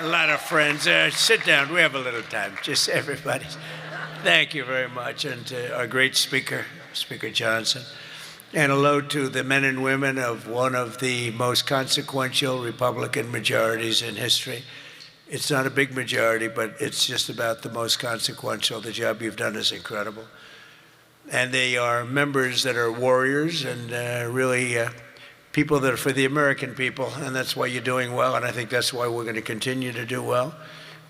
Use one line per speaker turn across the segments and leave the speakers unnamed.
A lot of friends. Sit down. We have a little time. Just everybody. Thank you very much. And to our great speaker, Speaker Johnson. And hello to the men and women of one of the most consequential Republican majorities in history. It's not a big majority, but it's just about the most consequential. The job you've done is incredible. And they are members that are warriors and really people that are for the American people, and that's why you're doing well, and I think that's why we're going to continue to do well.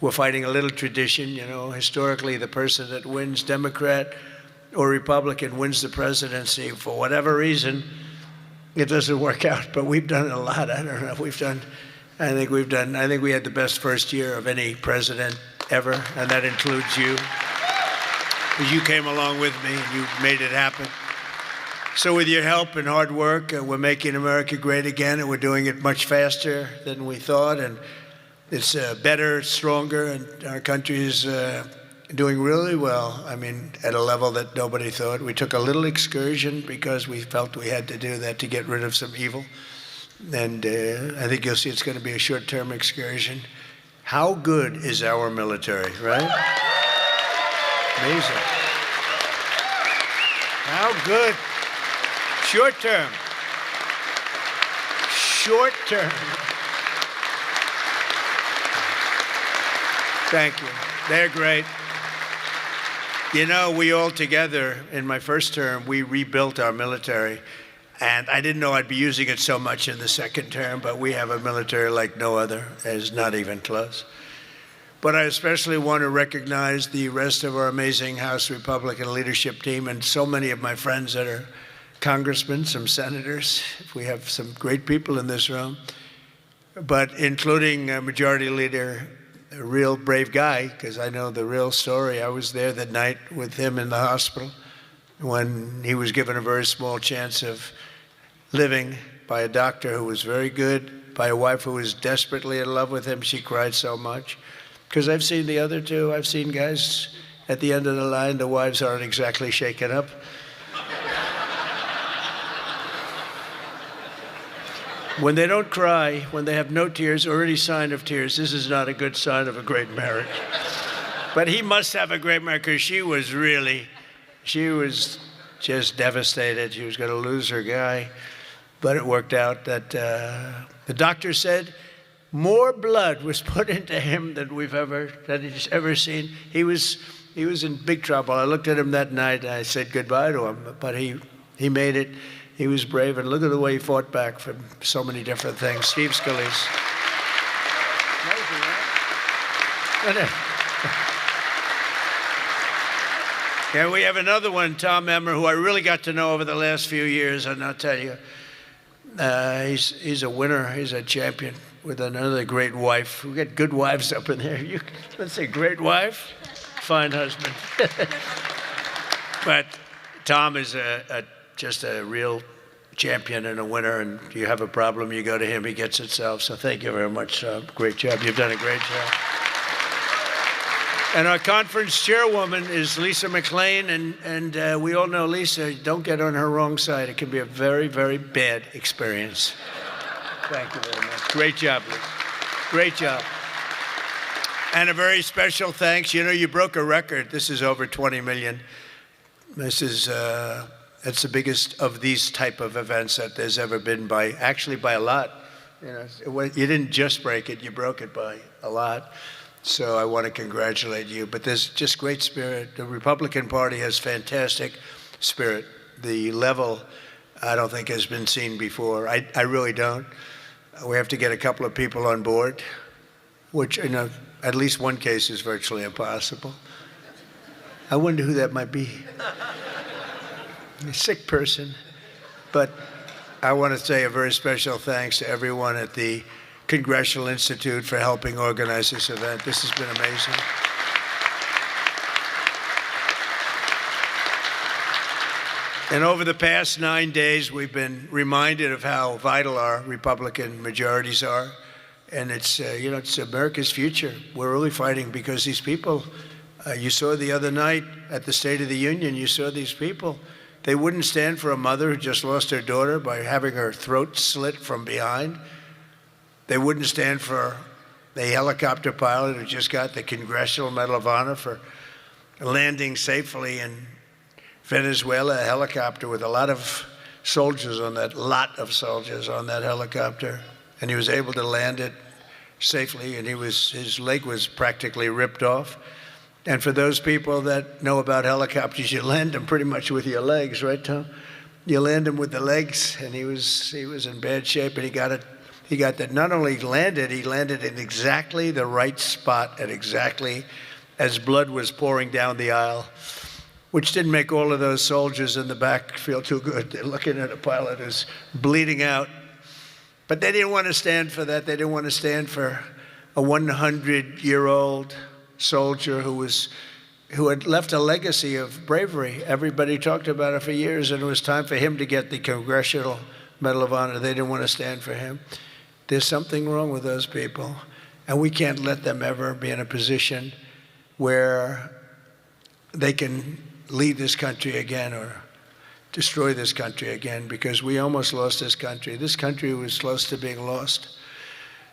We're fighting a little tradition, you know, historically the person that wins, Democrat or Republican, wins the presidency. For whatever reason, it doesn't work out, but we've done a lot. I don't know, I think we had the best first year of any president ever, and that includes you. You came along with me and you made it happen. So with your help and hard work, we're making America great again, and we're doing it much faster than we thought, and it's better, stronger, and our country is doing really well. I mean, at a level that nobody thought. We took a little excursion because we felt we had to do that to get rid of some evil, and I think you'll see it's going to be a short-term excursion. How good is our military, right? Amazing. How good. Short term. Short term. Thank you. They're great. You know, we all together, in my first term, we rebuilt our military. And I didn't know I'd be using it so much in the second term, but we have a military like no other. It's not even close. But I especially want to recognize the rest of our amazing House Republican leadership team and so many of my friends that are congressmen, some senators. We have some great people in this room, but including Majority Leader, a real brave guy, because I know the real story. I was there that night with him in the hospital when he was given a very small chance of living by a doctor who was very good, by a wife who was desperately in love with him. She cried so much. Because I've seen the other two. I've seen guys at the end of the line, the wives aren't exactly shaken up. When they don't cry, when they have no tears or any sign of tears, this is not a good sign of a great marriage. But he must have a great marriage, because she was just devastated. She was going to lose her guy. But it worked out that the doctor said more blood was put into him than he's ever seen. He was in big trouble. I looked at him that night and I said goodbye to him, but he made it. He was brave, and look at the way he fought back from so many different things. Steve Scalise. Yeah, we have another one, Tom Emmer, who I really got to know over the last few years, and I'll tell you, he's a winner. He's a champion with another great wife. We got good wives up in there. Let's say great wife, fine husband. But Tom is just a real champion and a winner, and you have a problem, you go to him, he gets it solved. So thank you very much, Tom. Great job. You've done a great job. And our conference chairwoman is Lisa McLean, and we all know Lisa. Don't get on her wrong side. It can be a very, very bad experience. Thank you very much. Great job, Lisa. Great job. And a very special thanks. You know, you broke a record. This is over 20 million. This is it's the biggest of these type of events that there's ever been by a lot. You know, you didn't just break it, you broke it by a lot. So I want to congratulate you. But there's just great spirit. The Republican Party has fantastic spirit. The level, I don't think, has been seen before. I really don't. We have to get a couple of people on board, which, you know, at least one case is virtually impossible. I wonder who that might be. A sick person. But I want to say a very special thanks to everyone at the Congressional Institute for helping organize this event. This has been amazing. And over the past 9 days, we've been reminded of how vital our Republican majorities are. And it's, you know, it's America's future. We're really fighting because these people, you saw the other night at the State of the Union, you saw these people. They wouldn't stand for a mother who just lost her daughter by having her throat slit from behind. They wouldn't stand for a helicopter pilot who just got the Congressional Medal of Honor for landing safely in Venezuela, a helicopter with a lot of soldiers on that helicopter. And he was able to land it safely, and his leg was practically ripped off. And for those people that know about helicopters, you land them pretty much with your legs, right, Tom? You land them with the legs, and he was in bad shape, and he got that. Not only landed, he landed in exactly the right spot at exactly as blood was pouring down the aisle, which didn't make all of those soldiers in the back feel too good. They're looking at a pilot who's bleeding out. But they didn't want to stand for that. They didn't want to stand for a 100-year-old soldier who had left a legacy of bravery. Everybody talked about it for years, and it was time for him to get the Congressional Medal of Honor. They didn't want to stand for him. There's something wrong with those people, and we can't let them ever be in a position where they can lead this country again or destroy this country again, because we almost lost this country. This country was close to being lost.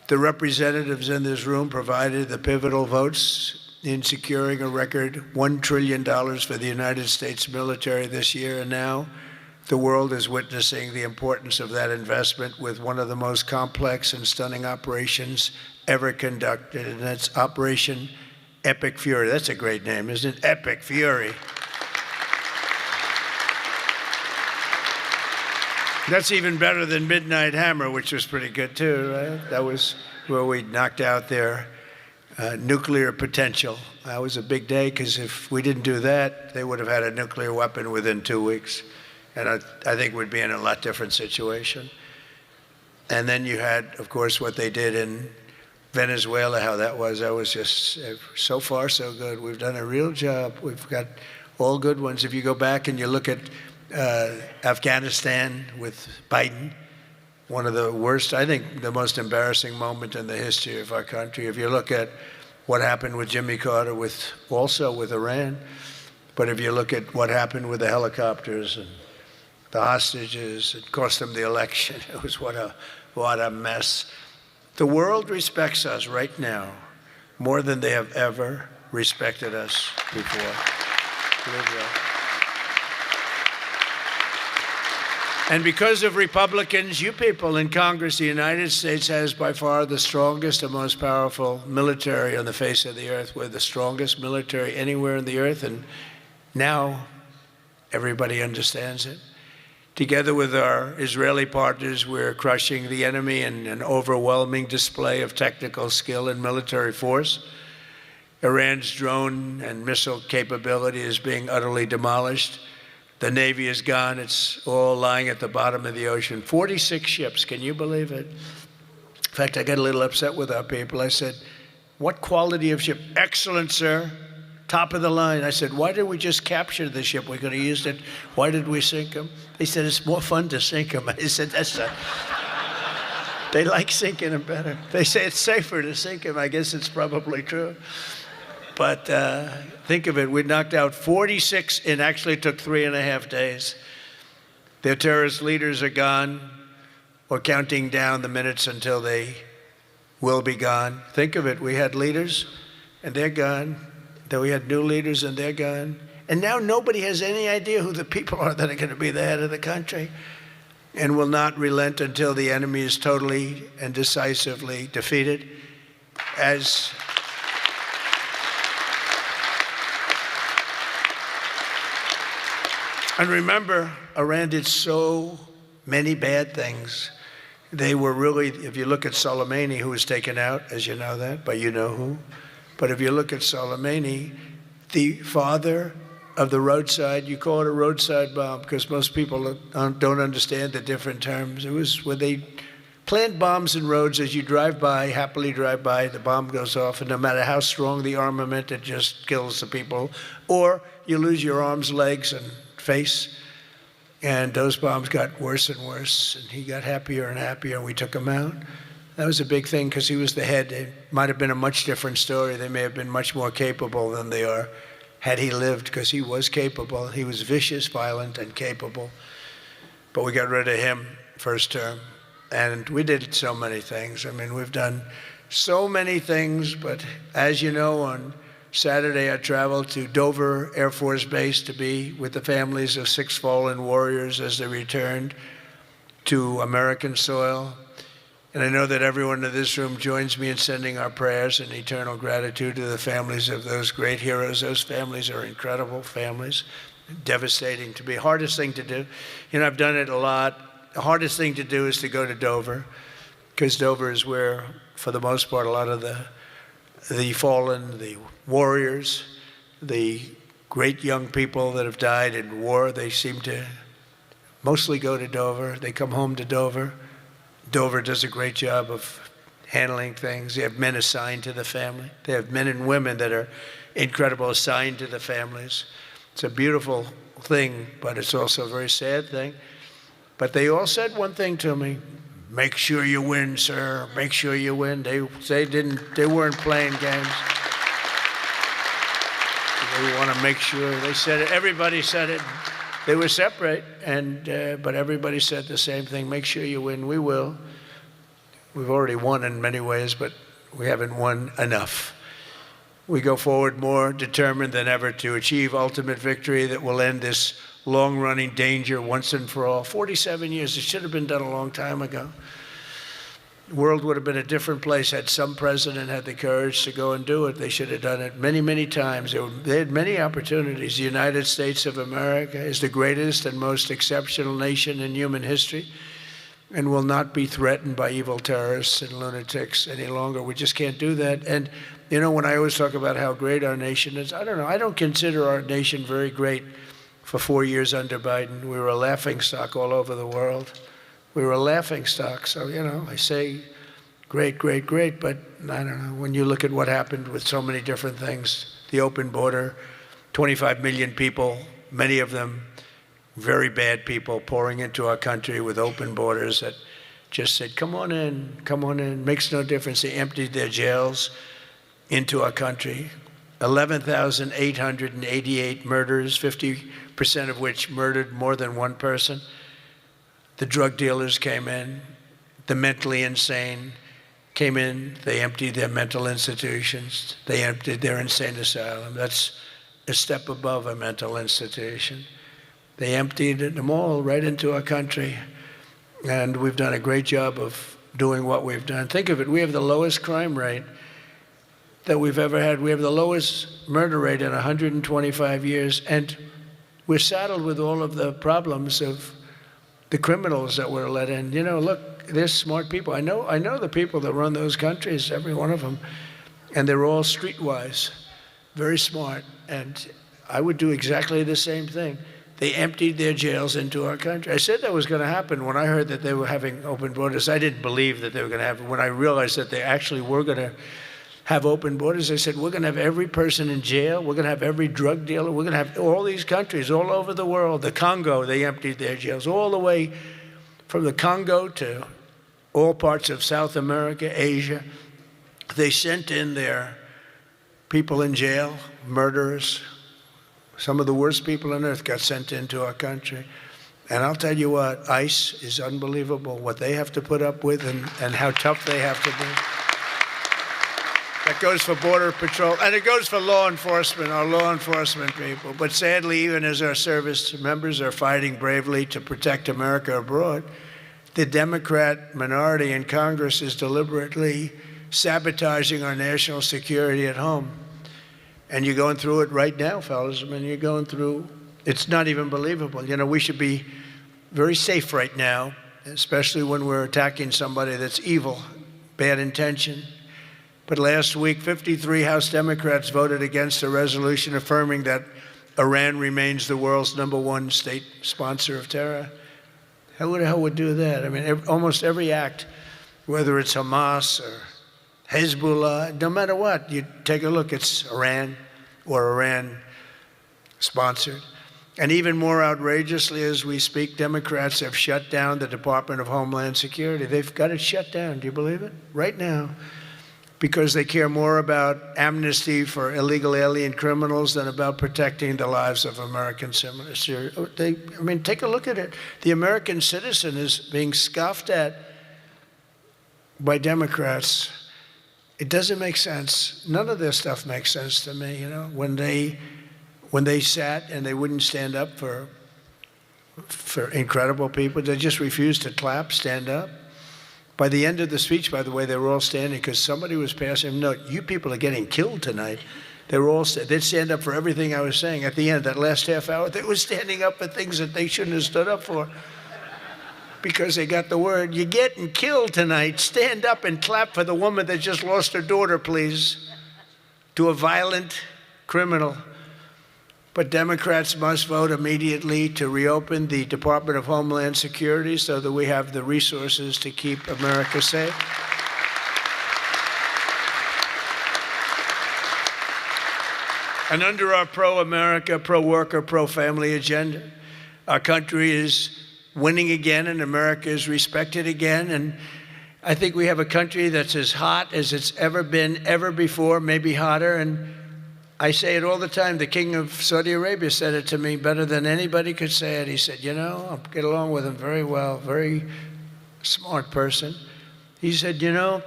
The representatives in this room provided the pivotal votes in securing a record $1 trillion for the United States military this year, and now the world is witnessing the importance of that investment with one of the most complex and stunning operations ever conducted, and that's Operation Epic Fury. That's a great name, isn't it? Epic Fury. That's even better than Midnight Hammer, which was pretty good too, right? That was where we knocked out their nuclear potential. That was a big day, because if we didn't do that, they would have had a nuclear weapon within 2 weeks. And I think we'd be in a lot different situation. And then you had, of course, what they did in Venezuela, how that was just so far so good. We've done a real job. We've got all good ones. If you go back and you look at Afghanistan with Biden, one of the worst, I think the most embarrassing moment in the history of our country. If you look at what happened with Jimmy Carter, also with Iran, but if you look at what happened with the helicopters and the hostages, it cost them the election. It was what a mess. The world respects us right now more than they have ever respected us before. Believe that. And because of Republicans, you people in Congress, the United States has by far the strongest and most powerful military on the face of the earth. We're the strongest military anywhere in the earth, and now everybody understands it. Together with our Israeli partners, we're crushing the enemy in an overwhelming display of technical skill and military force. Iran's drone and missile capability is being utterly demolished. The Navy is gone. It's all lying at the bottom of the ocean. 46 ships, can you believe it? In fact, I got a little upset with our people. I said, what quality of ship? Excellent, sir. Top of the line. I said, why did we just capture the ship? We could have used it. Why did we sink them? They said, it's more fun to sink them. I said, they like sinking them better. They say it's safer to sink them. I guess it's probably true. But think of it, we knocked out 46, and actually took 3.5 days. Their terrorist leaders are gone. We're counting down the minutes until they will be gone. Think of it, we had leaders, and they're gone. Then we had new leaders, and they're gone. And now nobody has any idea who the people are that are going to be the head of the country, and will not relent until the enemy is totally and decisively defeated. And remember, Iran did so many bad things. They were really, if you look at Soleimani, who was taken out, as you know that, but you know who. But if you look at Soleimani, the father of the roadside, you call it a roadside bomb, because most people don't understand the different terms. It was where they plant bombs in roads as you drive by, happily drive by, the bomb goes off, and no matter how strong the armament, it just kills the people. Or you lose your arms, legs, and face. And those bombs got worse and worse, and he got happier and happier, and we took him out. That was a big thing, because he was the head. It might have been a much different story. They may have been much more capable than they are had he lived, because he was capable. He was vicious, violent, and capable. But we got rid of him first term. And we did so many things. I mean, we've done so many things, but as you know, on Saturday I traveled to Dover Air Force Base to be with the families of 6 fallen warriors as they returned to American soil. And I know that everyone in this room joins me in sending our prayers and eternal gratitude to the families of those great heroes. Those families are incredible families, devastating to be. Hardest thing to do, you know, I've done it a lot. The hardest thing to do is to go to Dover, because Dover is where, for the most part, a lot of the fallen, the warriors, the great young people that have died in war, they seem to mostly go to Dover. They come home to Dover. Dover does a great job of handling things. They have men assigned to the family. They have men and women that are incredible, assigned to the families. It's a beautiful thing, but it's also a very sad thing. But they all said one thing to me: make sure you win, sir. Make sure you win. They weren't playing games. They want to make sure. They said it. Everybody said it. They were separate, but everybody said the same thing: make sure you win. We will. We've already won in many ways, but we haven't won enough. We go forward more determined than ever to achieve ultimate victory that will end this long-running danger once and for all. 47 years, it should have been done a long time ago. The world would have been a different place had some president had the courage to go and do it. They should have done it many, many times. They had many opportunities. The United States of America is the greatest and most exceptional nation in human history and will not be threatened by evil terrorists and lunatics any longer. We just can't do that. And, you know, when I always talk about how great our nation is, I don't know. I don't consider our nation very great for 4 years under Biden. We were a laughingstock all over the world. We were a laughingstock. So, you know, I say great, great, great, but I don't know. When you look at what happened with so many different things, the open border, 25 million people, many of them very bad people pouring into our country with open borders that just said, come on in, makes no difference. They emptied their jails into our country. 11,888 murders, 50% of which murdered more than one person. The drug dealers came in, the mentally insane came in, they emptied their mental institutions, they emptied their insane asylum. That's a step above a mental institution. They emptied them all right into our country, and we've done a great job of doing what we've done. Think of it, we have the lowest crime rate that we've ever had. We have the lowest murder rate in 125 years, and we're saddled with all of the problems of the criminals that were let in. You know, look, they're smart people. I know the people that run those countries, every one of them, and they're all streetwise, very smart, and I would do exactly the same thing. They emptied their jails into our country. I said that was going to happen when I heard that they were having open borders. I didn't believe that they were going to happen. When I realized that they actually were going to have open borders, I said, we're going to have every person in jail. We're going to have every drug dealer. We're going to have all these countries all over the world. The Congo, they emptied their jails all the way from the Congo to all parts of South America, Asia. They sent in their people in jail, murderers. Some of the worst people on earth got sent into our country. And I'll tell you what, ICE is unbelievable, what they have to put up with and how tough they have to be. That goes for Border Patrol, and it goes for law enforcement, our law enforcement people. But sadly, even as our service members are fighting bravely to protect America abroad, the Democrat minority in Congress is deliberately sabotaging our national security at home. And you're going through it right now, fellas. I mean, you're going through, it's not even believable. You know, we should be very safe right now, especially when we're attacking somebody that's evil, bad intention. But last week, 53 House Democrats voted against a resolution affirming that Iran remains the world's #1 state sponsor of terror. Who the hell would do that? I mean, almost every act, whether it's Hamas or Hezbollah, no matter what, you take a look, it's Iran or Iran sponsored. And even more outrageously, as we speak, Democrats have shut down the Department of Homeland Security. They've got it shut down. Do you believe it? Right now. Because they care more about amnesty for illegal alien criminals than about protecting the lives of American citizens. I mean, take a look at it. The American citizen is being scoffed at by Democrats. it doesn't make sense. None of this stuff makes sense to me, you know, when they sat and they wouldn't stand up for incredible people. They just refused to clap, stand up. By the end of the speech, by the way, they were all standing because somebody was passing them. No, you people are getting killed tonight. They were all, they'd stand up for everything I was saying. At the end, that last half hour, they were standing up for things that they shouldn't have stood up for because they got the word, you're getting killed tonight. Stand up and clap for the woman that just lost her daughter, please, to a violent criminal. But Democrats must vote immediately to reopen the Department of Homeland Security so that we have the resources to keep America safe. And under our pro-America, pro-worker, pro-family agenda, our country is winning again and America is respected again. And I think we have a country that's as hot as it's ever been, ever before, maybe hotter. And I say it all the time. The king of Saudi Arabia said it to me better than anybody could say it. He said, you know, I get along with him very well, very smart person. He said, you know,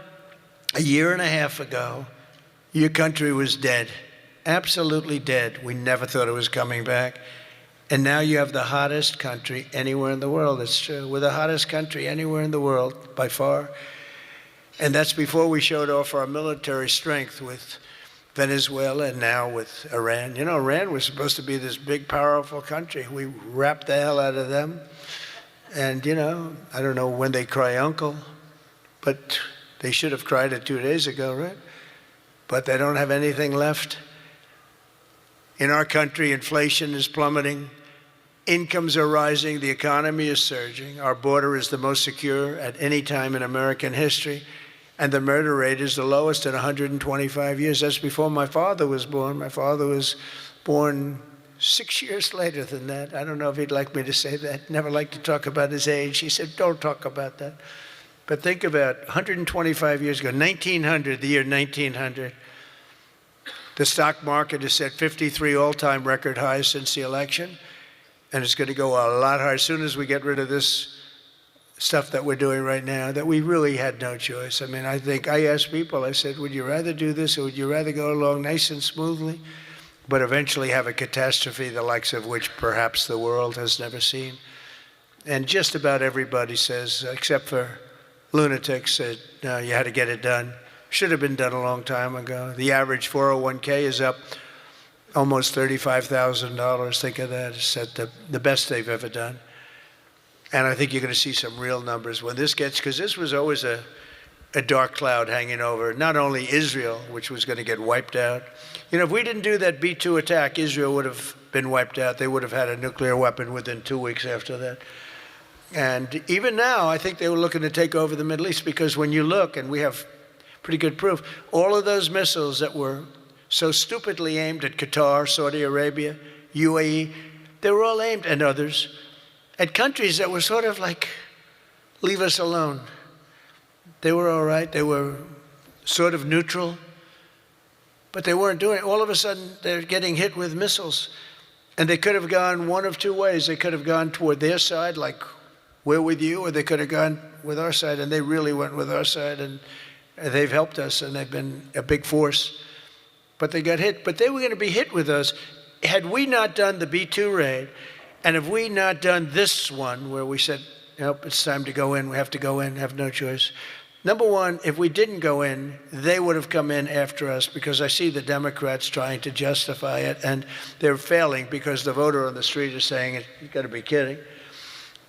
a year and a half ago, your country was dead, absolutely dead. We never thought it was coming back. And now you have the hottest country anywhere in the world. It's true. We're the hottest country anywhere in the world, by far. And that's before we showed off our military strength with Venezuela and now with Iran. You know, Iran was supposed to be this big, powerful country. We wrapped the hell out of them. And, you know, I don't know when they cry uncle, but they should have cried it 2 days ago, right? But they don't have anything left. In our country, inflation is plummeting. Incomes are rising. The economy is surging. Our border is the most secure at any time in American history. And the murder rate is the lowest in 125 years. That's before my father was born. My father was born 6 years later than that. I don't know if he'd like me to say that. Never liked to talk about his age. He said, don't talk about that. But think about 125 years ago, 1900, the year 1900. The stock market has set 53 all-time record highs since the election. And it's going to go a lot higher as soon as we get rid of this stuff that we're doing right now, that we really had no choice. I mean, I think I asked people, I said, would you rather do this or would you rather go along nice and smoothly, but eventually have a catastrophe the likes of which perhaps the world has never seen? And just about everybody says, except for lunatics, said, no, you had to get it done. Should have been done a long time ago. The average 401k is up almost $35,000. Think of that. It's at the best they've ever done. And I think you're going to see some real numbers when this gets, because this was always a dark cloud hanging over not only Israel, which was going to get wiped out. You know, if we didn't do that B-2 attack, Israel would have been wiped out. They would have had a nuclear weapon within 2 weeks after that. And even now, I think they were looking to take over the Middle East, because when you look, and we have pretty good proof, all of those missiles that were so stupidly aimed at Qatar, Saudi Arabia, UAE, they were all aimed, and others, at countries that were sort of like, leave us alone. They were all right. They were sort of neutral, but they weren't doing it. All of a sudden, they're getting hit with missiles. And they could have gone one of two ways. They could have gone toward their side, like, we're with you, or they could have gone with our side, and they really went with our side, and they've helped us, and they've been a big force. But they got hit. But they were going to be hit with us. Had we not done the B-2 raid, and have we not done this one where we said, nope, it's time to go in, we have to go in, have no choice. Number one, if we didn't go in, they would have come in after us, because I see the Democrats trying to justify it, and they're failing because the voter on the street is saying, you've got to be kidding.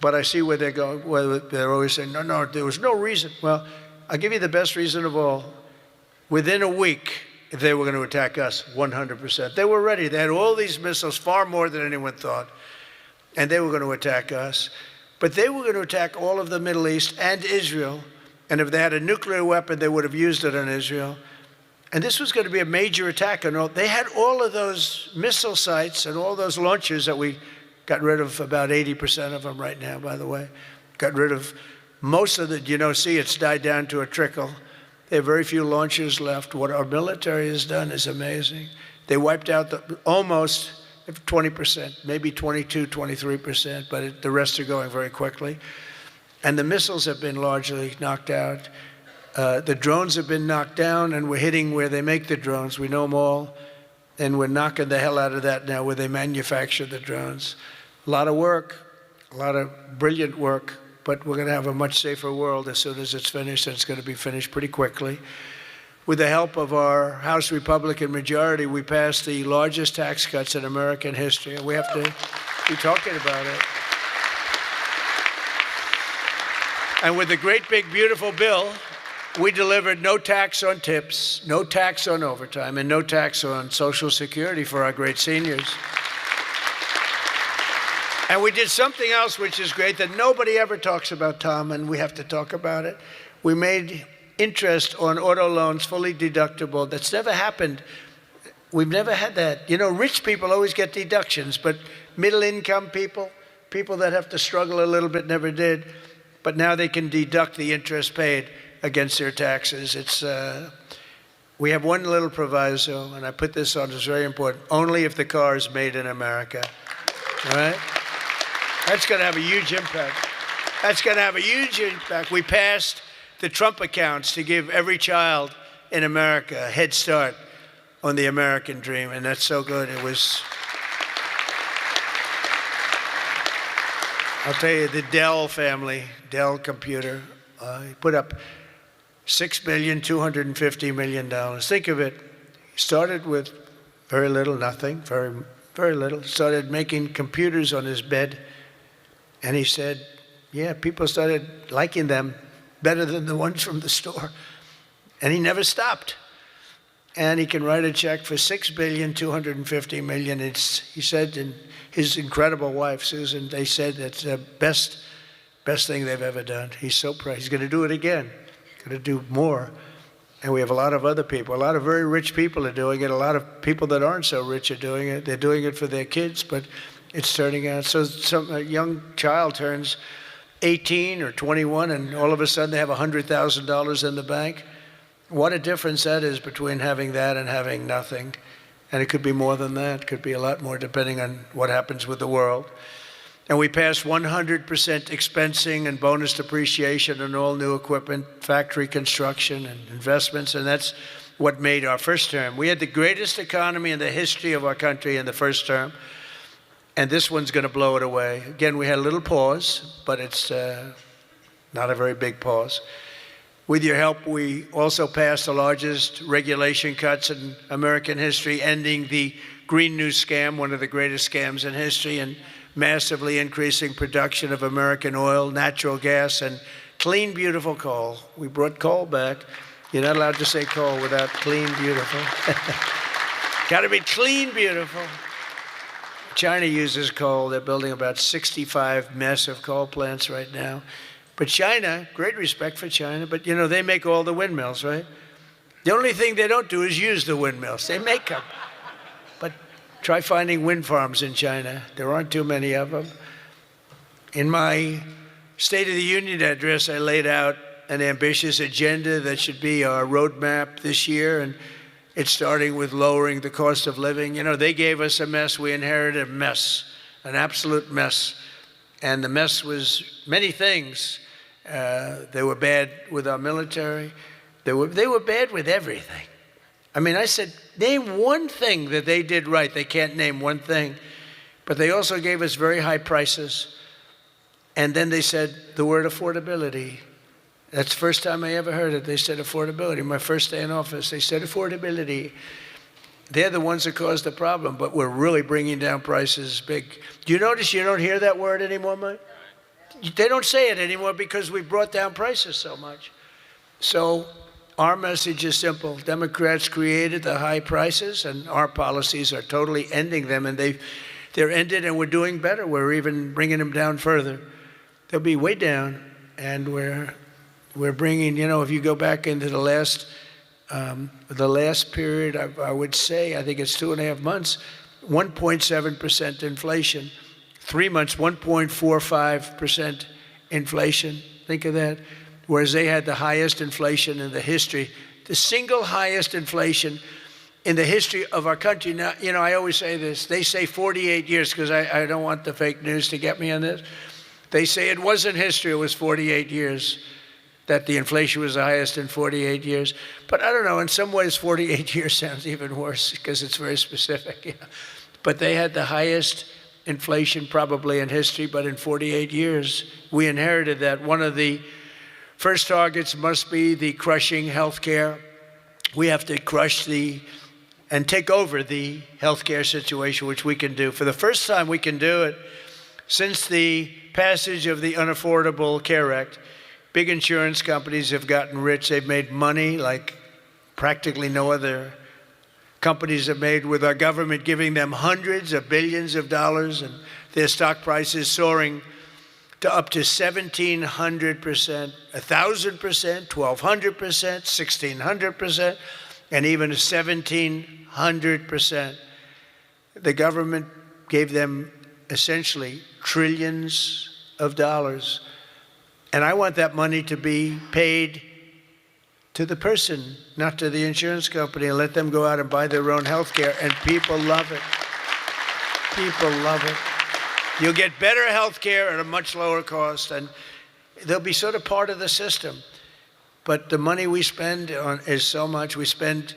But I see where they're going, where they're always saying, no, there was no reason. Well, I'll give you the best reason of all. Within a week, if they were going to attack us, 100%. They were ready. They had all these missiles, far more than anyone thought. And they were going to attack us. But they were going to attack all of the Middle East and Israel. And if they had a nuclear weapon, they would have used it on Israel. And this was going to be a major attack. And they had all of those missile sites and all those launchers that we got rid of, about 80% of them right now, by the way. Got rid of most of the, see, it's died down to a trickle. They have very few launchers left. What our military has done is amazing. They wiped out almost 20%, maybe 22, 23%, but the rest are going very quickly. And the missiles have been largely knocked out. The drones have been knocked down, and we're hitting where they make the drones. We know them all, and we're knocking the hell out of that now where they manufacture the drones. A lot of work, a lot of brilliant work, but we're going to have a much safer world as soon as it's finished, and it's going to be finished pretty quickly. With the help of our House Republican majority, we passed the largest tax cuts in American history, and we have to be talking about it. And with the great, big, beautiful bill, we delivered no tax on tips, no tax on overtime, and no tax on Social Security for our great seniors. And we did something else which is great that nobody ever talks about, Tom, and we have to talk about it. We made interest on auto loans fully deductible. That's never happened. We've never had that. You know, rich people always get deductions, but middle-income people, people that have to struggle a little bit, never did. But now they can deduct the interest paid against their taxes. We have one little proviso, and I put this on, it's very important, only if the car is made in America, all right? That's going to have a huge impact. That's going to have a huge impact. We passed the Trump accounts to give every child in America a head start on the American dream, and that's so good. It was, I'll tell you, the Dell family, Dell computer, put up $6,250,000,000. Think of it. He started with very little, nothing, very, very little. Started making computers on his bed. And he said, yeah, people started liking them better than the ones from the store. And he never stopped. And he can write a check for $6,250,000,000. He said, and his incredible wife, Susan, they said that's the best thing they've ever done. He's so proud. He's going to do it again. Going to do more. And we have a lot of other people. A lot of very rich people are doing it. A lot of people that aren't so rich are doing it. They're doing it for their kids, but it's turning out. So a young child turns 18 or 21, and all of a sudden they have $100,000 in the bank. What a difference that is between having that and having nothing. And it could be more than that. It could be a lot more depending on what happens with the world. And we passed 100% expensing and bonus depreciation on all new equipment, factory construction and investments, and that's what made our first term. We had the greatest economy in the history of our country in the first term, and this one's going to blow it away. Again, we had a little pause, but it's not a very big pause. With your help, we also passed the largest regulation cuts in American history, ending the Green New Scam, one of the greatest scams in history, and massively increasing production of American oil, natural gas, and clean, beautiful coal. We brought coal back. You're not allowed to say coal without clean, beautiful. Got to be clean, beautiful. China uses coal. They're building about 65 massive coal plants right now. But China, great respect for China, but you know, they make all the windmills, right? The only thing they don't do is use the windmills. They make them. But try finding wind farms in China. There aren't too many of them. In my State of the Union address, I laid out an ambitious agenda that should be our roadmap this year, and it's starting with lowering the cost of living. You know, they gave us a mess. We inherited a mess, an absolute mess. And the mess was many things. They were bad with our military. They were bad with everything. I mean, I said, name one thing that they did right. They can't name one thing. But they also gave us very high prices. And then they said the word affordability. That's the first time I ever heard it. They said affordability. My first day in office, they said affordability. They're the ones that caused the problem, but we're really bringing down prices big. Do you notice you don't hear that word anymore, Mike? They don't say it anymore because we brought down prices so much. So our message is simple. Democrats created the high prices, and our policies are totally ending them, and they're ended, and we're doing better. We're even bringing them down further. They'll be way down, and we're bringing, you know, if you go back into the last period, I would say, I think it's 2.5 months, 1.7% inflation. 3 months, 1.45% inflation. Think of that. Whereas they had the highest inflation in the history, the single highest inflation in the history of our country. Now, you know, I always say this. They say 48 years, because I don't want the fake news to get me on this. They say it wasn't history, it was 48 years. that the inflation was the highest in 48 years. But I don't know, in some ways 48 years sounds even worse because it's very specific. Yeah. But they had the highest inflation probably in history, but in 48 years, we inherited that. One of the first targets must be the crushing healthcare. We have to crush and take over the healthcare situation, which we can do. For the first time, we can do it since the passage of the Unaffordable Care Act. Big insurance companies have gotten rich. They've made money like practically no other companies have made, with our government giving them hundreds of billions of dollars and their stock prices soaring to up to 1,700%, 1,000%, 1,200%, 1,600%, and even 1,700%. The government gave them essentially trillions of dollars. And I want that money to be paid to the person, not to the insurance company, and let them go out and buy their own health care. And people love it. People love it. You'll get better health care at a much lower cost, and they'll be sort of part of the system. But the money we spend is so much. We spend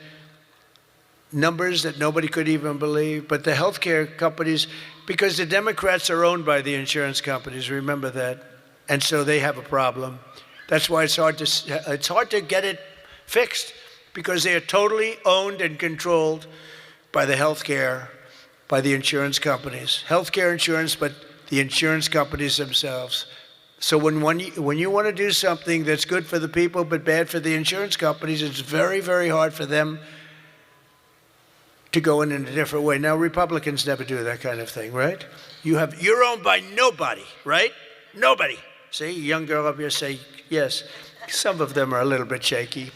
numbers that nobody could even believe. But the healthcare companies, because the Democrats are owned by the insurance companies, remember that. And so they have a problem. That's why it's hard to get it fixed, because they are totally owned and controlled by the healthcare, by the insurance companies. Healthcare insurance, but the insurance companies themselves. So when you want to do something that's good for the people but bad for the insurance companies, it's very, very hard for them to go in a different way. Now, Republicans never do that kind of thing, right? You're owned by nobody, right? Nobody. See, a young girl up here say yes. Some of them are a little bit shaky,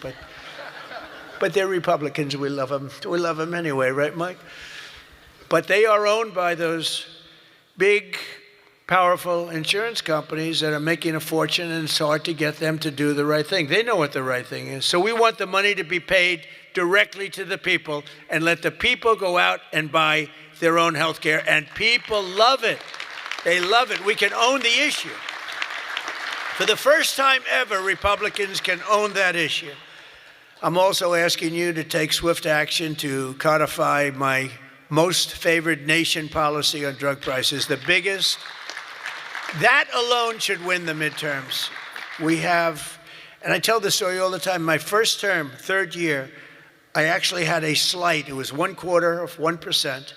but they're Republicans. We love them. We love them anyway, right, Mike? But they are owned by those big, powerful insurance companies that are making a fortune, and it's hard to get them to do the right thing. They know what the right thing is. So we want the money to be paid directly to the people and let the people go out and buy their own health care, and people love it. They love it. We can own the issue. For the first time ever, Republicans can own that issue. I'm also asking you to take swift action to codify my most favored nation policy on drug prices, the biggest. That alone should win the midterms. We have, and I tell this story all the time, my first term, third year, I actually had a slight, it was 0.25%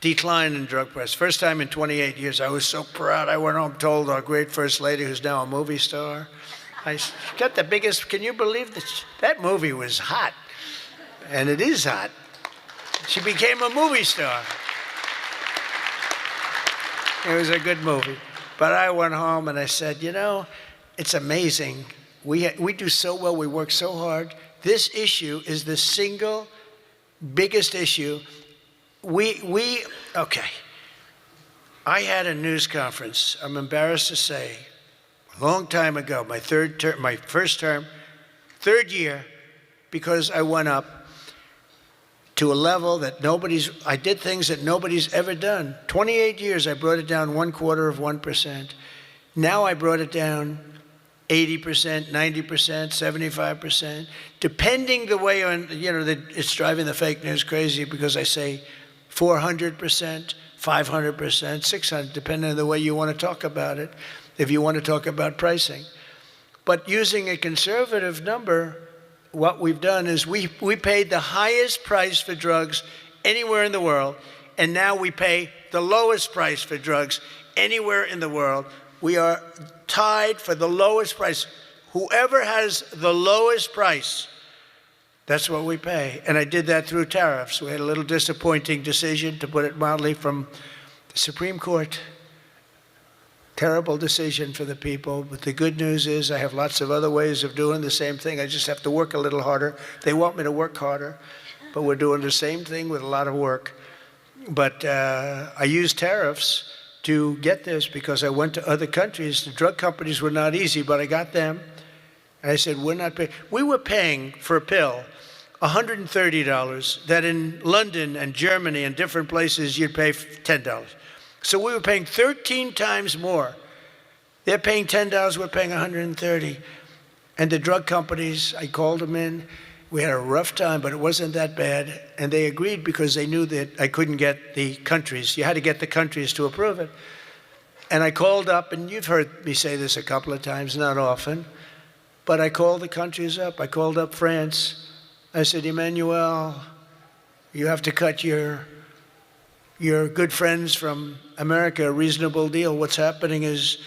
decline in drug prices. First time in 28 years. I was so proud. I went home, told our great First Lady, who's now a movie star, I got the biggest, can you believe this? That movie was hot, and it is hot. She became a movie star. It was a good movie. But I went home and I said, you know, it's amazing. We do so well, we work so hard. This issue is the single biggest issue. Okay. I had a news conference, I'm embarrassed to say, a long time ago, my first term, third year, because I went up to a level that I did things that nobody's ever done. 28 years, I brought it down 1/4%. Now I brought it down 80%, 90%, 75%, depending the way it's driving the fake news crazy, because I say 400%, 500%, 600, depending on the way you want to talk about it, if you want to talk about pricing. But using a conservative number, what we've done is we paid the highest price for drugs anywhere in the world, and now we pay the lowest price for drugs anywhere in the world. We are tied for the lowest price. Whoever has the lowest price, that's what we pay. And I did that through tariffs. We had a little disappointing decision, to put it mildly, from the Supreme Court. Terrible decision for the people. But the good news is I have lots of other ways of doing the same thing. I just have to work a little harder. They want me to work harder, but we're doing the same thing with a lot of work. But I used tariffs to get this because I went to other countries. The drug companies were not easy, but I got them. And I said, we're not paying. We were paying for a pill $130 that in London and Germany and different places you'd pay $10. So we were paying 13 times more. They're paying $10, we're paying $130. And the drug companies, I called them in. We had a rough time, but it wasn't that bad. And they agreed because they knew that I couldn't get the countries. You had to get the countries to approve it. And I called up, and you've heard me say this a couple of times, not often, but I called the countries up. I called up France. I said, Emmanuel, you have to cut your good friends from America a reasonable deal. What's happening is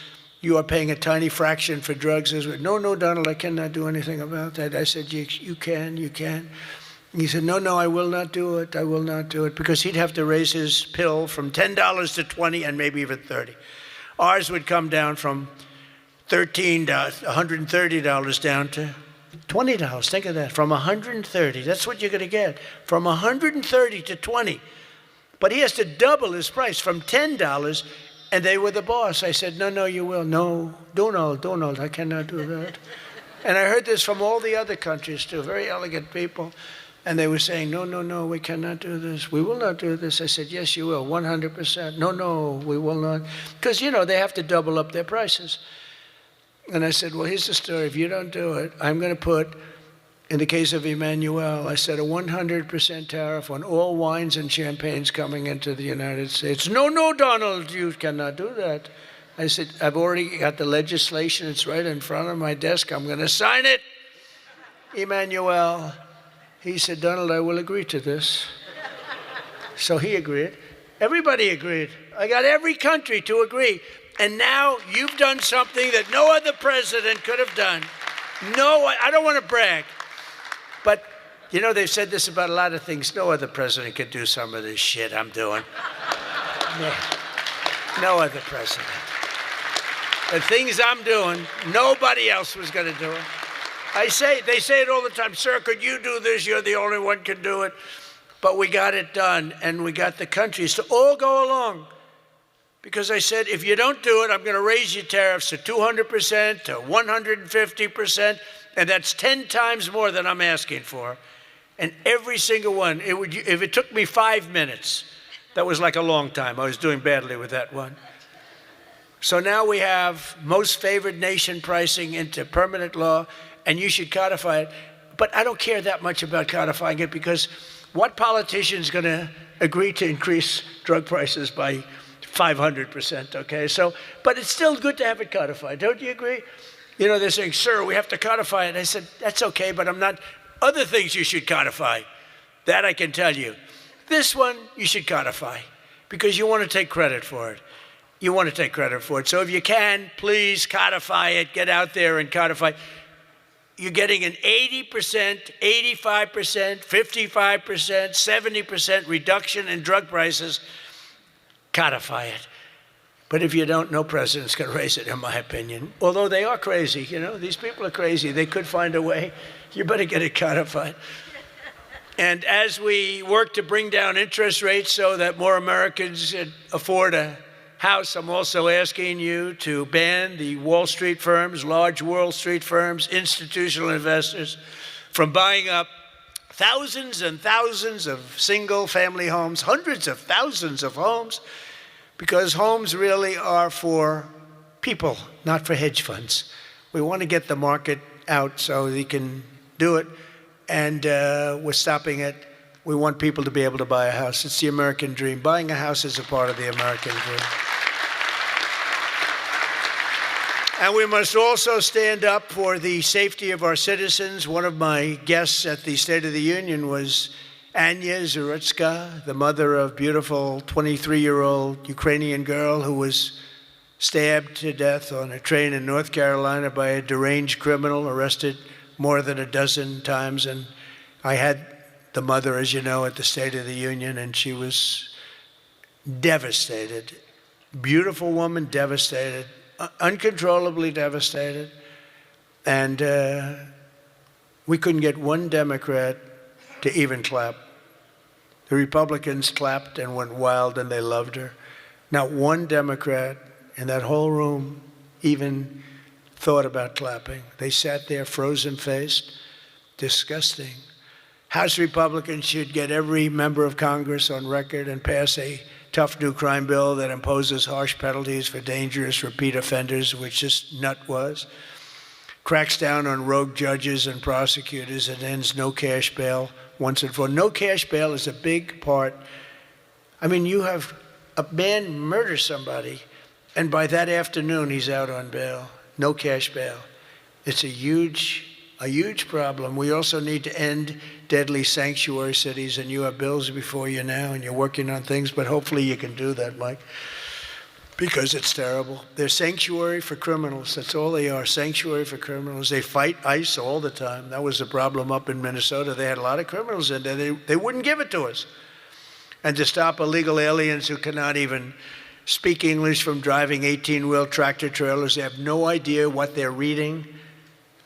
you are paying a tiny fraction for drugs. No, Donald, I cannot do anything about that. I said, you can. He said, no, I will not do it. I will not do it. Because he'd have to raise his pill from $10 to $20 and maybe even $30. Ours would come down from $13 to $130 down to $20. Think of that, from $130. That's what you're going to get, from $130 to $20. But he has to double his price from $10, and they were the boss. I said, no, you will. No, Donald, I cannot do that. And I heard this from all the other countries too, very elegant people. And they were saying, no, we cannot do this. We will not do this. I said, yes, you will, 100%. No, we will not. Because, they have to double up their prices. And I said, well, here's the story. If you don't do it, I'm going to put, in the case of Emmanuel, I said a 100% tariff on all wines and champagnes coming into the United States. No, Donald, you cannot do that. I said, I've already got the legislation. It's right in front of my desk. I'm going to sign it. Emmanuel, he said, Donald, I will agree to this. So he agreed. Everybody agreed. I got every country to agree. And now you've done something that no other president could have done. No, I don't want to brag. But, they've said this about a lot of things. No other president could do some of this shit I'm doing. No other president. The things I'm doing, nobody else was going to do it. They say it all the time, sir, could you do this? You're the only one can do it. But we got it done, and we got the countries to all go along. Because I said, if you don't do it, I'm going to raise your tariffs to 200%, to 150%, and that's 10 times more than I'm asking for. And every single one, if it took me 5 minutes, that was like a long time. I was doing badly with that one. So now we have most favored nation pricing into permanent law, and you should codify it. But I don't care that much about codifying it, because what politician is going to agree to increase drug prices by 500%, okay? So, but it's still good to have it codified. Don't you agree? They're saying, sir, we have to codify it. I said, that's okay, but I'm not. Other things you should codify. That I can tell you. This one, you should codify, because you want to take credit for it. You want to take credit for it. So if you can, please codify it. Get out there and codify. You're getting an 80%, 85%, 55%, 70% reduction in drug prices. Codify it. But if you don't, no president's going to raise it, in my opinion. Although they are crazy, these people are crazy. They could find a way. You better get it codified. And as we work to bring down interest rates so that more Americans afford a house, I'm also asking you to ban the Wall Street firms, large Wall Street firms, institutional investors, from buying up thousands and thousands of single-family homes, hundreds of thousands of homes, because homes really are for people, not for hedge funds. We want to get the market out so they can do it, and we're stopping it. We want people to be able to buy a house. It's the American dream. Buying a house is a part of the American dream. And we must also stand up for the safety of our citizens. One of my guests at the State of the Union was Anya Zarutska, the mother of beautiful 23-year-old Ukrainian girl who was stabbed to death on a train in North Carolina by a deranged criminal, arrested more than a dozen times. And I had the mother, as you know, at the State of the Union, and she was devastated. Beautiful woman, devastated. Uncontrollably devastated. And we couldn't get one Democrat to even clap. The Republicans clapped and went wild, and they loved her. Not one Democrat in that whole room even thought about clapping. They sat there frozen-faced. Disgusting. House Republicans should get every member of Congress on record and pass a tough new crime bill that imposes harsh penalties for dangerous repeat offenders, which this nut was. cracks down on rogue judges and prosecutors, and ends no cash bail once and for all. No cash bail is a big part. I mean, you have a man murder somebody, and by that afternoon, he's out on bail. No cash bail. It's a huge problem. We also need to end deadly sanctuary cities, and you have bills before you now, and you're working on things, but hopefully you can do that, Mike, because it's terrible. They're sanctuary for criminals. That's all they are, sanctuary for criminals. They fight ICE all the time. That was the problem up in Minnesota. They had a lot of criminals in there. They wouldn't give it to us. And to stop illegal aliens who cannot even speak English from driving 18-wheel tractor trailers. They have no idea what they're reading.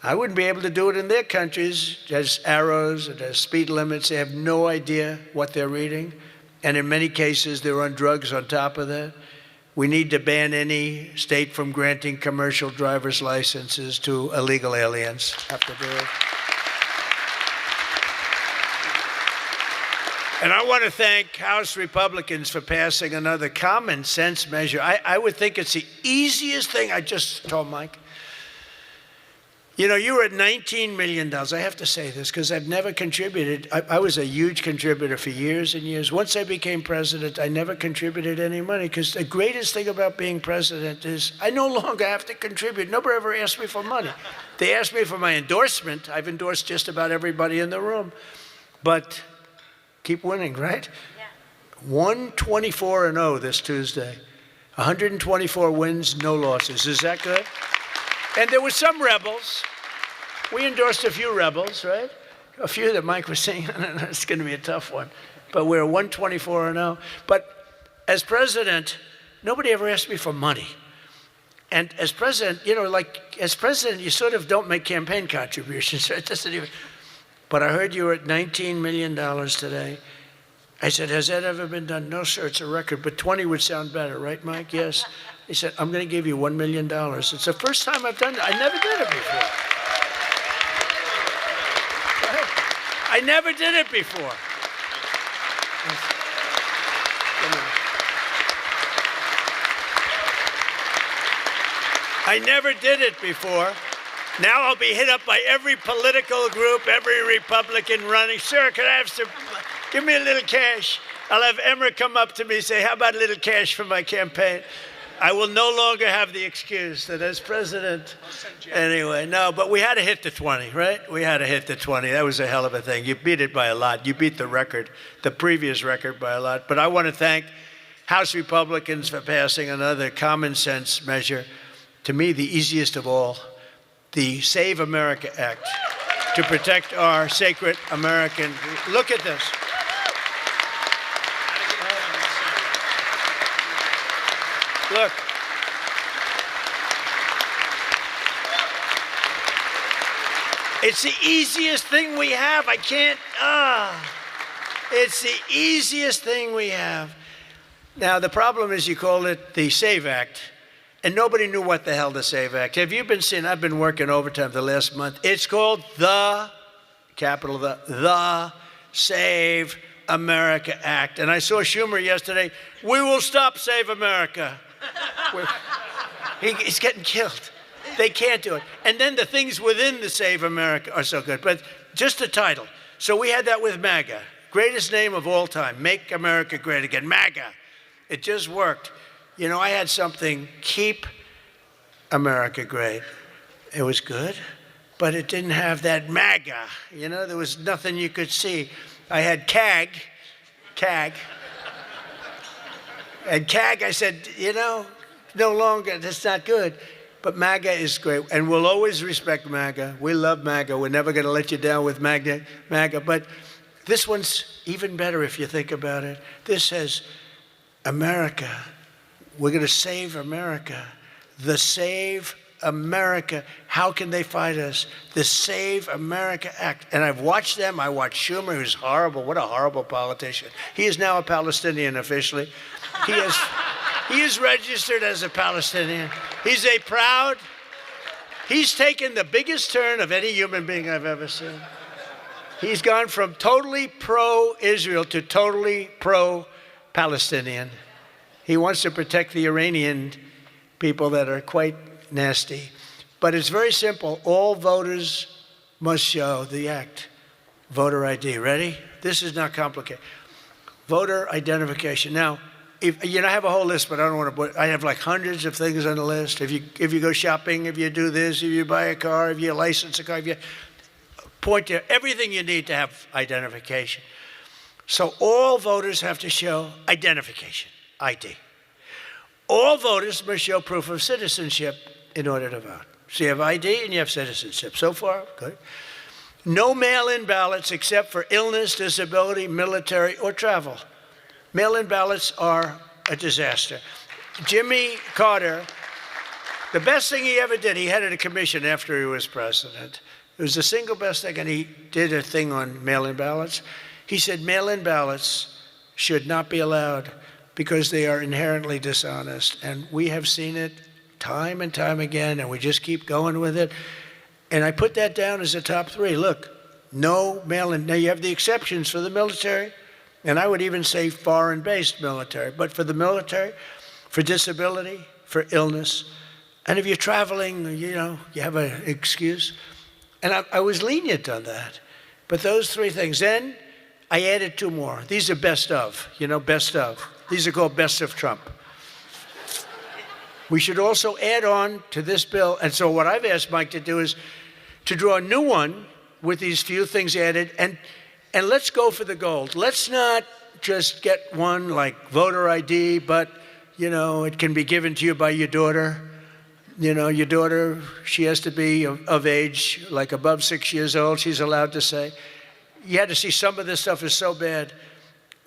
I wouldn't be able to do it in their countries. It has arrows, it has speed limits. They have no idea what they're reading. And in many cases, they're on drugs on top of that. We need to ban any state from granting commercial driver's licenses to illegal aliens. Have to do it. And I want to thank House Republicans for passing another common sense measure. I would think it's the easiest thing. I just told Mike. You know, you were at $19 million. I have to say this because I've never contributed. I was a huge contributor for years and years. Once I became president, I never contributed any money because the greatest thing about being president is I no longer have to contribute. Nobody ever asked me for money. They asked me for my endorsement. I've endorsed just about everybody in the room. But keep winning, right? Yeah. 124-0 this Tuesday. 124 wins, no losses. Is that good? And there were some rebels. We endorsed a few rebels, right? A few that Mike was saying, it's going to be a tough one. But we're 124-0. But as president, nobody ever asked me for money. And as president, you know, like as president, you sort of don't make campaign contributions. Right? It doesn't even. But I heard you were at $19 million today. I said, has that ever been done? No, sir, it's a record, but 20 would sound better, right, Mike? Yes. He said, I'm going to give you $1 million. It's the first time I've done that. I never did it before. I never did it before. I never did it before. Now I'll be hit up by every political group, every Republican running. Sir, can I have some, give me a little cash. I'll have Emmer come up to me and say, how about a little cash for my campaign? I will no longer have the excuse that as president, anyway, no, but we had to hit the 20, right? We had to hit the 20. That was a hell of a thing. You beat it by a lot. You beat the record, the previous record by a lot. But I want to thank House Republicans for passing another common sense measure, to me, the easiest of all, the Save America Act, to protect our sacred American. Look at this. Look. It's the easiest thing we have. I can't, it's the easiest thing we have. Now, the problem is you call it the SAVE Act, and nobody knew what the hell the SAVE Act. Have you been seeing, I've been working overtime the last month. It's called the, capital the Save America Act. And I saw Schumer yesterday, we will stop Save America. He's getting killed. They can't do it. And then the things within the Save America are so good. But just the title. So we had that with MAGA. Greatest name of all time. Make America Great Again. MAGA. It just worked. You know, I had something, Keep America Great. It was good, but it didn't have that MAGA. You know, there was nothing you could see. I had CAG. And CAG, I said, you know, no longer, that's not good. But MAGA is great, and we'll always respect MAGA. We love MAGA. We're never going to let you down with MAGA. But this one's even better if you think about it. This says, America. We're going to save America. The Save America. How can they fight us? The Save America Act. And I've watched them. I watched Schumer, who's horrible. What a horrible politician. He is now a Palestinian officially. He is registered as a Palestinian. He's taken the biggest turn of any human being I've ever seen. He's gone from totally pro-Israel to totally pro-Palestinian. He wants to protect the Iranian people that are quite nasty. But it's very simple. All voters must show the act. Voter ID. Ready? This is not complicated. Voter identification. Now, if, I have a whole list, but I don't want to put, I have like hundreds of things on the list. If you go shopping, if you do this, if you buy a car, if you license a car, if you point to everything you need to have identification. So all voters have to show identification, ID. All voters must show proof of citizenship in order to vote. So you have ID and you have citizenship. So far, good. No mail-in ballots except for illness, disability, military, or travel. Mail-in ballots are a disaster. Jimmy Carter, the best thing he ever did, he headed a commission after he was president. It was the single best thing, and he did a thing on mail-in ballots. He said mail-in ballots should not be allowed because they are inherently dishonest. And we have seen it time and time again, and we just keep going with it. And I put that down as a top 3. Look, no mail-in. Now, you have the exceptions for the military, and I would even say foreign-based military. But for the military, for disability, for illness, and if you're traveling, you have an excuse. And I was lenient on that. But those 3 things. Then I added 2 more. These are best of, best of. These are called best of Trump. We should also add on to this bill, and so what I've asked Mike to do is to draw a new one with these few things added, and let's go for the gold. Let's not just get one like voter ID, but, it can be given to you by your daughter. Your daughter, she has to be of age, like above 6 years old, she's allowed to say. You had to see some of this stuff is so bad.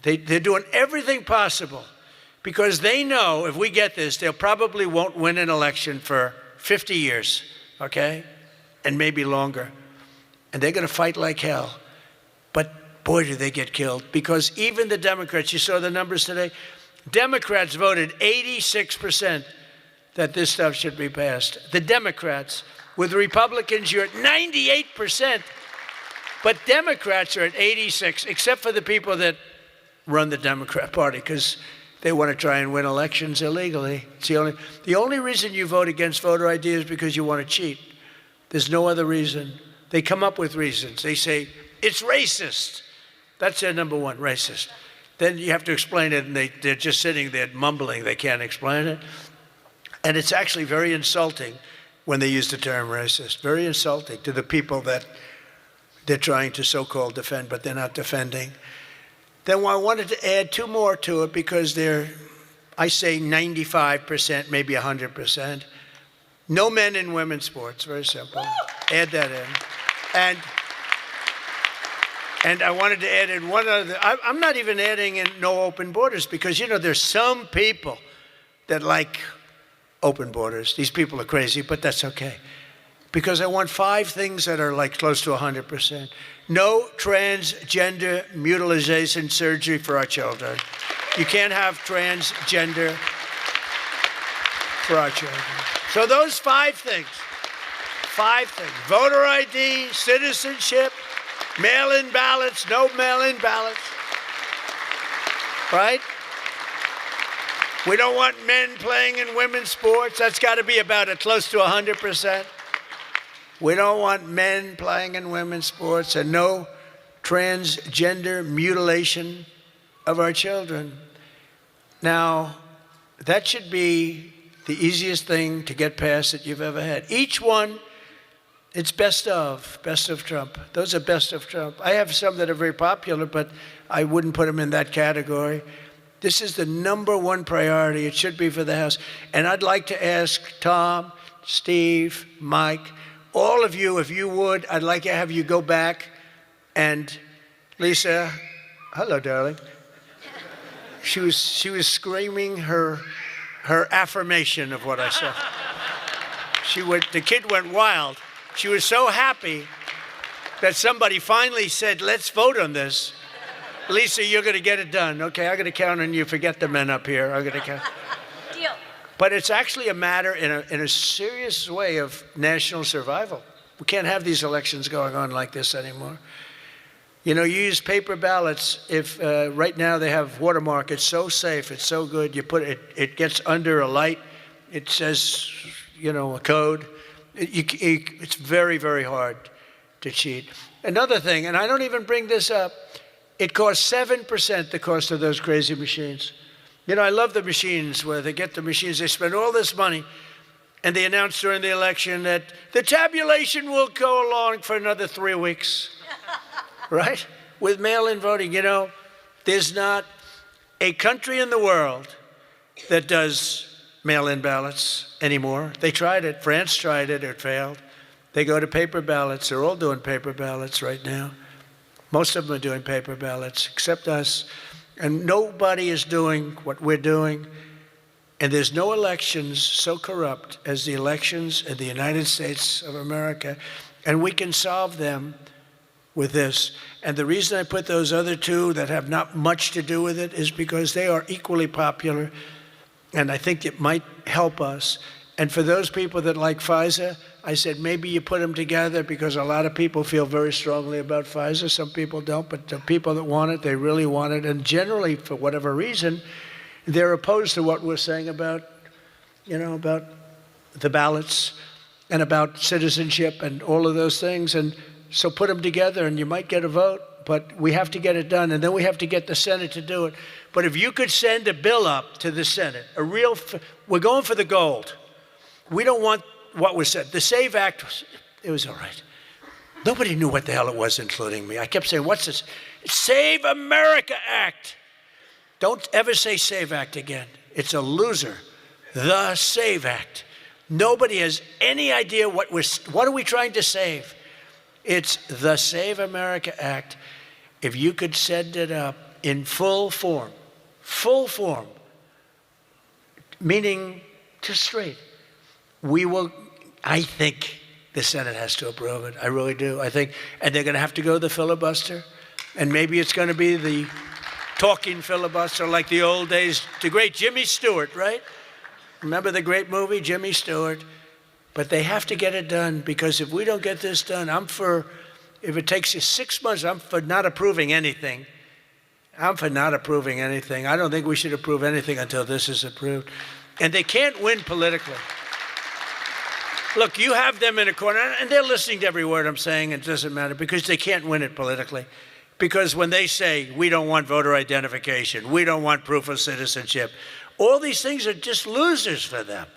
They're doing everything possible because they know if we get this, they probably won't win an election for 50 years, okay? And maybe longer. And they're going to fight like hell. But boy, do they get killed. Because even the Democrats, you saw the numbers today, Democrats voted 86% that this stuff should be passed. The Democrats. With Republicans, you're at 98%. But Democrats are at 86, except for the people that run the Democrat Party, because they want to try and win elections illegally. It's the only reason you vote against voter ID is because you want to cheat. There's no other reason. They come up with reasons. They say, it's racist. That's their number one, racist. Then you have to explain it, and they're just sitting there mumbling. They can't explain it. And it's actually very insulting when they use the term racist. Very insulting to the people that they're trying to so-called defend, but they're not defending. Then I wanted to add 2 more to it because I say 95%, maybe 100%. No men in women's sports, very simple. Add that in. And I wanted to add in one other, I'm not even adding in no open borders because, there's some people that like open borders. These people are crazy, but that's okay. Because I want 5 things that are like close to 100%. No transgender mutilation surgery for our children. You can't have transgender for our children. So those 5 things. 5 things. Voter ID, citizenship, mail-in ballots, no mail-in ballots. Right? We don't want men playing in women's sports. That's got to be about close to 100%. We don't want men playing in women's sports and no transgender mutilation of our children. Now, that should be the easiest thing to get past that you've ever had. Each one, it's best of Trump. Those are best of Trump. I have some that are very popular, but I wouldn't put them in that category. This is the number 1 priority. It should be for the House. And I'd like to ask Tom, Steve, Mike, all of you, if you would, I'd like to have you go back and Lisa, hello, darling. She was screaming her affirmation of what I said. The kid went wild. She was so happy that somebody finally said, let's vote on this. Lisa, you're going to get it done. Okay, I'm going to count on you. Forget the men up here. I'm going to count.
Deal.
But it's actually a matter in a serious way of national survival. We can't have these elections going on like this anymore. You use paper ballots. If right now they have watermark, it's so safe, it's so good. You put it gets under a light. It says, a code. It's very, very hard to cheat. Another thing, and I don't even bring this up, it costs 7% the cost of those crazy machines. You know, I love the machines where they get the machines, they spend all this money, and they announce during the election that the tabulation will go along for another 3 weeks, right? With mail-in voting, you know, there's not a country in the world that does mail-in ballots anymore. They tried it. France tried it. It failed. They go to paper ballots. They're all doing paper ballots right now. Most of them are doing paper ballots, except us. And nobody is doing what we're doing. And there's no elections so corrupt as the elections in the United States of America. And we can solve them with this. And the reason I put those other two that have not much to do with it is because they are equally popular. And I think it might help us. And for those people that like FISA, I said maybe you put them together because a lot of people feel very strongly about FISA. Some people don't, but the people that want it, they really want it. And generally, for whatever reason, they're opposed to what we're saying about, you know, about the ballots and about citizenship and all of those things. And so put them together and you might get a vote, but we have to get it done. And then we have to get the Senate to do it. But if you could send a bill up to the Senate, we're going for the gold. We don't want what was said. The SAVE Act, it was all right. Nobody knew what the hell it was, including me. I kept saying, what's this? Save America Act. Don't ever say SAVE Act again. It's a loser. The SAVE Act. Nobody has any idea what are we trying to save? It's the Save America Act. If you could send it up in full form, meaning just straight, we will, I think the Senate has to approve it. I really do. I think, and they're going to have to go the filibuster, and maybe it's going to be the talking filibuster like the old days, the great Jimmy Stewart, right? Remember the great movie, Jimmy Stewart? But they have to get it done, because if we don't get this done, if it takes you 6 months, I'm for not approving anything. I don't think we should approve anything until this is approved. And they can't win politically. Look, you have them in a corner, and they're listening to every word I'm saying, and it doesn't matter, because they can't win it politically. Because when they say, we don't want voter identification, we don't want proof of citizenship, all these things are just losers for them.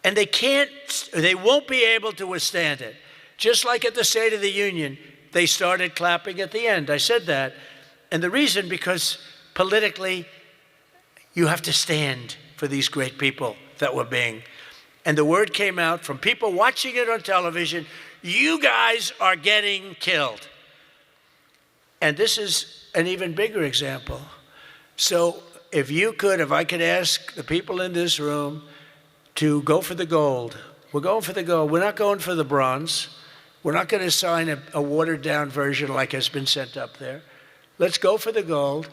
And they won't be able to withstand it. Just like at the State of the Union, they started clapping at the end. I said that. And the reason, because politically, you have to stand for these great people that were being. And the word came out from people watching it on television, you guys are getting killed. And this is an even bigger example. So if I could ask the people in this room to go for the gold. We're going for the gold. We're not going for the bronze. We're not going to sign a watered-down version like has been sent up there. Let's go for the gold,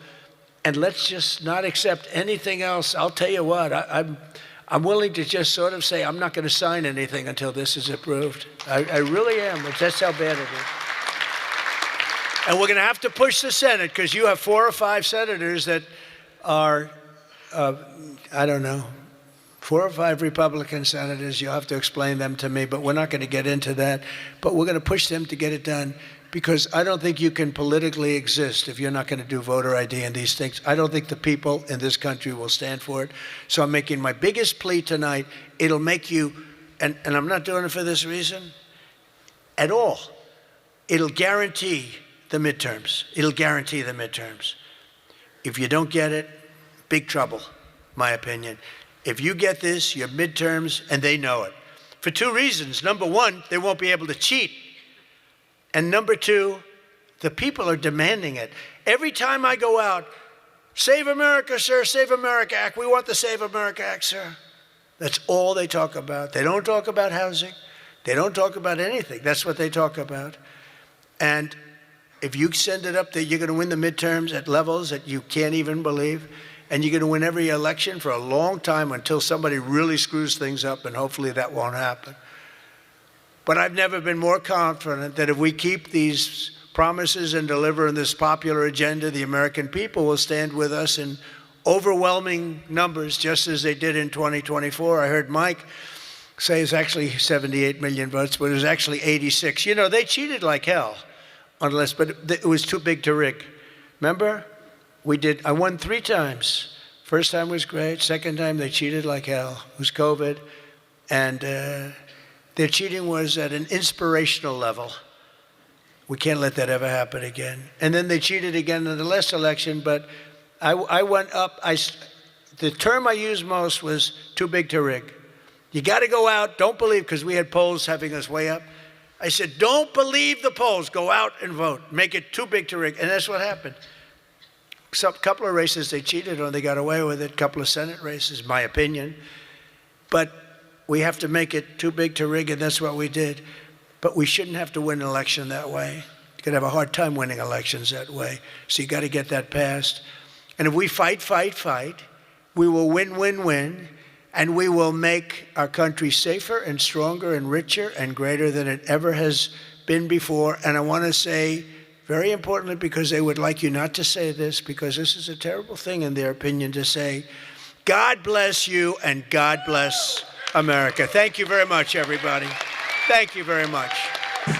and let's just not accept anything else. I'll tell you what, I'm willing to just sort of say I'm not going to sign anything until this is approved. I really am. That's how bad it is. And we're going to have to push the Senate, because you have 4 or 5 senators that are, 4 or 5 Republican senators. You'll have to explain them to me, but we're not going to get into that. But we're going to push them to get it done, because I don't think you can politically exist if you're not going to do voter ID and these things. I don't think the people in this country will stand for it. So I'm making my biggest plea tonight. It'll make you, and I'm not doing it for this reason at all, it'll guarantee the midterms. It'll guarantee the midterms. If you don't get it, big trouble, my opinion. If you get this, your midterms, and they know it. For 2 reasons. Number 1, they won't be able to cheat. And number 2, the people are demanding it. Every time I go out, Save America, sir, Save America Act. We want the Save America Act, sir. That's all they talk about. They don't talk about housing. They don't talk about anything. That's what they talk about. And if you send it up there, you're going to win the midterms at levels that you can't even believe. And you're going to win every election for a long time until somebody really screws things up, and hopefully that won't happen. But I've never been more confident that if we keep these promises and deliver on this popular agenda, the American people will stand with us in overwhelming numbers, just as they did in 2024. I heard Mike say it's actually 78 million votes, but it was actually 86. You know, they cheated like hell on the list, but it was too big to rig. Remember? I won 3 times. First time was great. Second time, they cheated like hell. It was COVID. And their cheating was at an inspirational level. We can't let that ever happen again. And then they cheated again in the last election, but I went up. The term I used most was too big to rig. You got to go out, don't believe, because we had polls having us way up. I said, don't believe the polls, go out and vote. Make it too big to rig. And that's what happened. A couple of races they cheated on, they got away with it. A couple of Senate races, my opinion. But we have to make it too big to rig, and that's what we did. But we shouldn't have to win an election that way. You're going to have a hard time winning elections that way. So you got to get that passed. And if we fight, we will win, and we will make our country safer and stronger and richer and greater than it ever has been before. And I want to say, very importantly, because they would like you not to say this, because this is a terrible thing in their opinion to say, God bless you and God bless America. Thank you very much, everybody. Thank you very much.